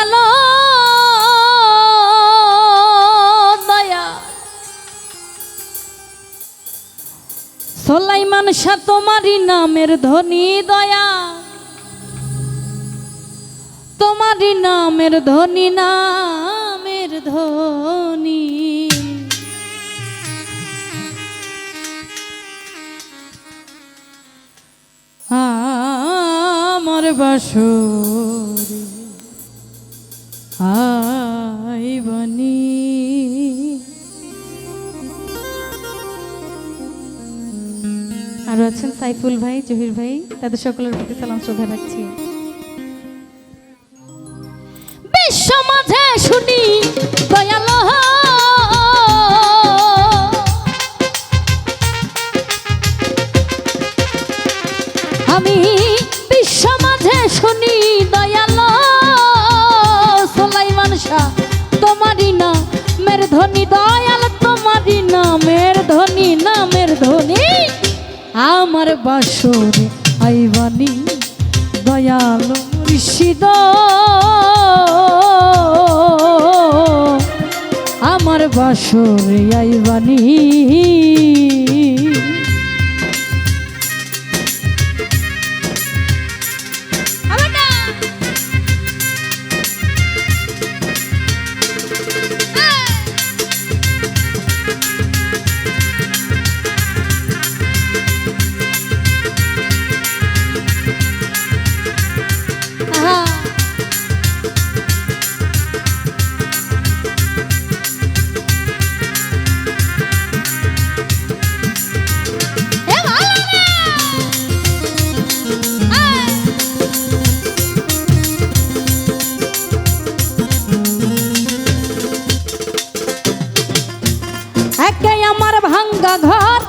দয়ালো দয়া সুলাইমান শাহ তোমারই নামের ধনী দয়া তোমারই নামের ধনী নামের ধনী আমার বাসরে আইবনি আরো আছেন সাইফুল ভাই জহির ভাই তাদের সকলের প্রতি সালাম শ্রদ্ধা রাখছি বিশ্ব মাঝে শুনি দয়ালো আমি বিশ্ব মাঝে শুনি দয়ালো সুলাইমান শাহ তোমারই নামের ধনী দয়াল তোমারই নামের ধনী আমার বাসরে আইবানি দয়াল মুর্শিদ আমার বাসরে আইবানি আমার ভাঙ্গা ঘর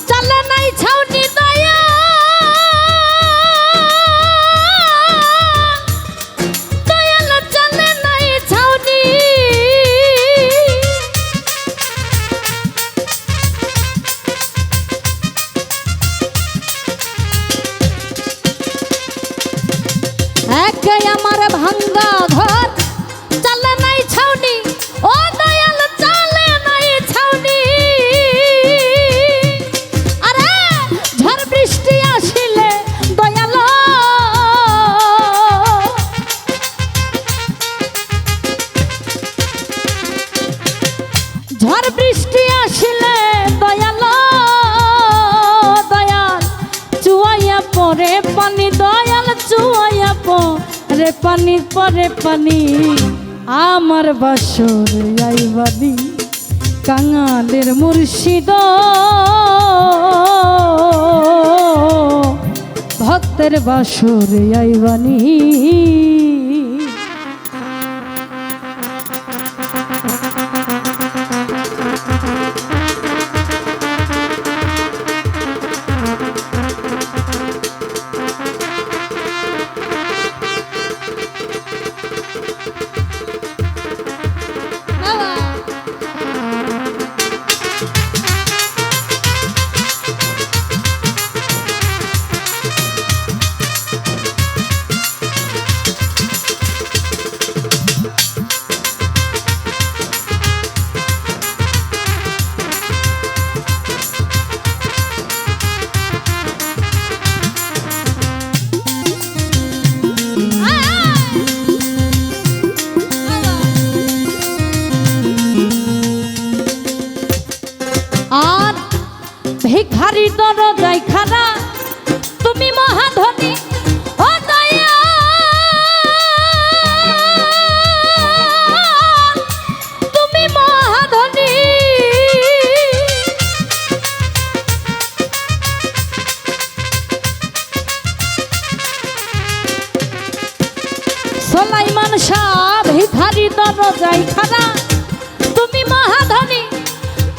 চলে নাই ছাউনি দয়া দয়াল চলে নাই ছাউনি একাই আমার ভাঙ্গা ঘর চলে নাই ছাউনি ও দয়াল চলে নাই ছাউনি আরে ঝড় বৃষ্টি আসিলে দয়াল ঝড় বৃষ্টি আসিলে দয়াল দয়াল চুয়াইয়া পরে পানি দয়াল চুয়াইয়া পরে পানি পরে পানি আমার বাসরে আইবানি কাঙালের মুর্শিদ ভক্তের বাসরে আইবানি ভিখারি দরজায় খাড়া তুমি মহাধনী ও দয়া তুমি মহাধনী সুলাইমান শাহ ভিখারি দরজায় খাড়া তুমি মহাধনী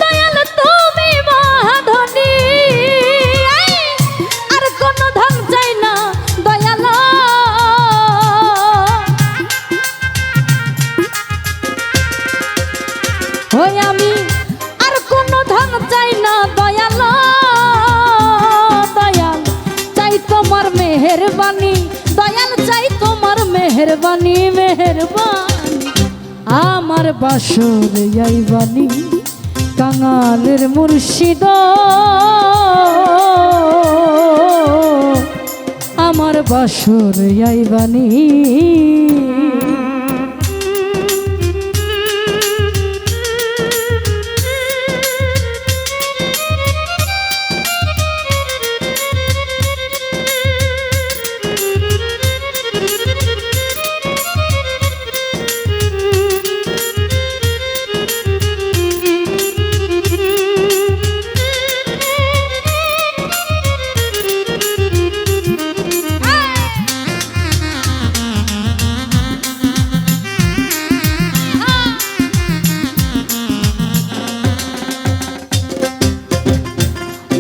দয়াল তুমি মহাধনী আর কোন ধন চাই না দয়াল ওই আমি আর কোন ধন চাই না দয়াল দয়াল চাই তোমার মেহেরবানি দয়াল চাই তোমার মেহের মেহেরবানি মেহেরবানি আমার বাসরে আইবানি কাঙালের মুর্শিদ আমার বাসরে আইবানি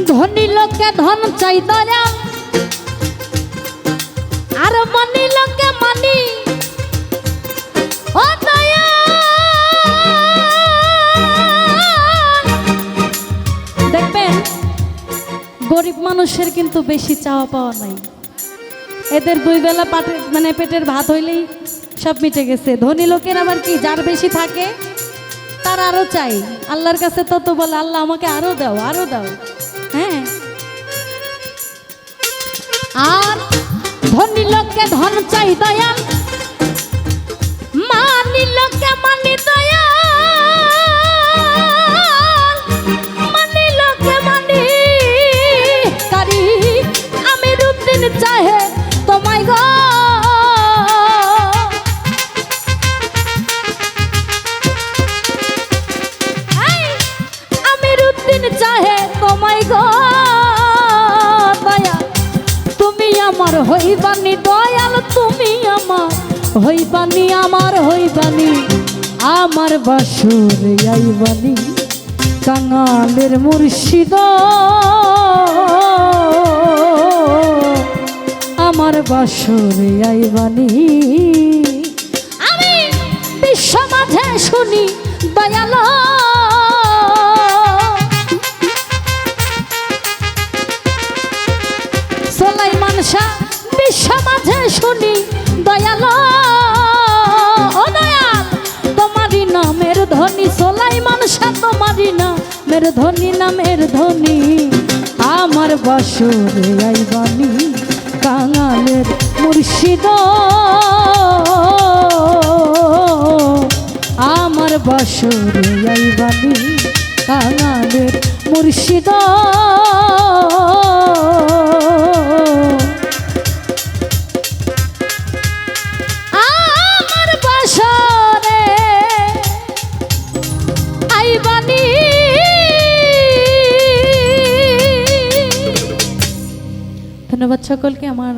ধনী লোকে ধন চাই দয়া আর মানি লোকে মানি ও দয়া দেখবেন গরিব মানুষের কিন্তু বেশি চাওয়া পাওয়া নাই, এদের দুই বেলা মানে পেটের ভাত হইলেই সব মিটে গেছে। ধনী লোকের আবার কি, যার বেশি থাকে তার আরো চাই, আল্লাহর কাছে তত বলে আল্লাহ আমাকে আরো দাও আরো দাও। হ্যাঁ, আর ধনী লোককে ধন চাই দয়াল মানি লোককে মানি দয়াল মানি লোককে মানি কারি আমির উদ্দিন চাহে তোমায় গো আমির উদ্দিন চাহে তোমায় গো আমার হইবানি দয়াল তুমি আমার হইবানি আমার হইবানি আমার বাসরে আইবানি কাঙালের মুর্শিদ আমার বাসরে আইবানি আমি বিশ্ব মাঝে শুনি দয়াল সোলাইমান শাহ বিশ্ব মাঝে শুনি দয়াল ও দয়াল তোমারই নামের ধনী সোলাইমান শাহ তোমারই নামের ধনী নামের ধনী আমার বাসরে আইবানি কাঙালের মুর্শিদ আমার বাসরে আইবানি কাঙালের মুর্শিদ ধন্যবাদ সকলকে। আমার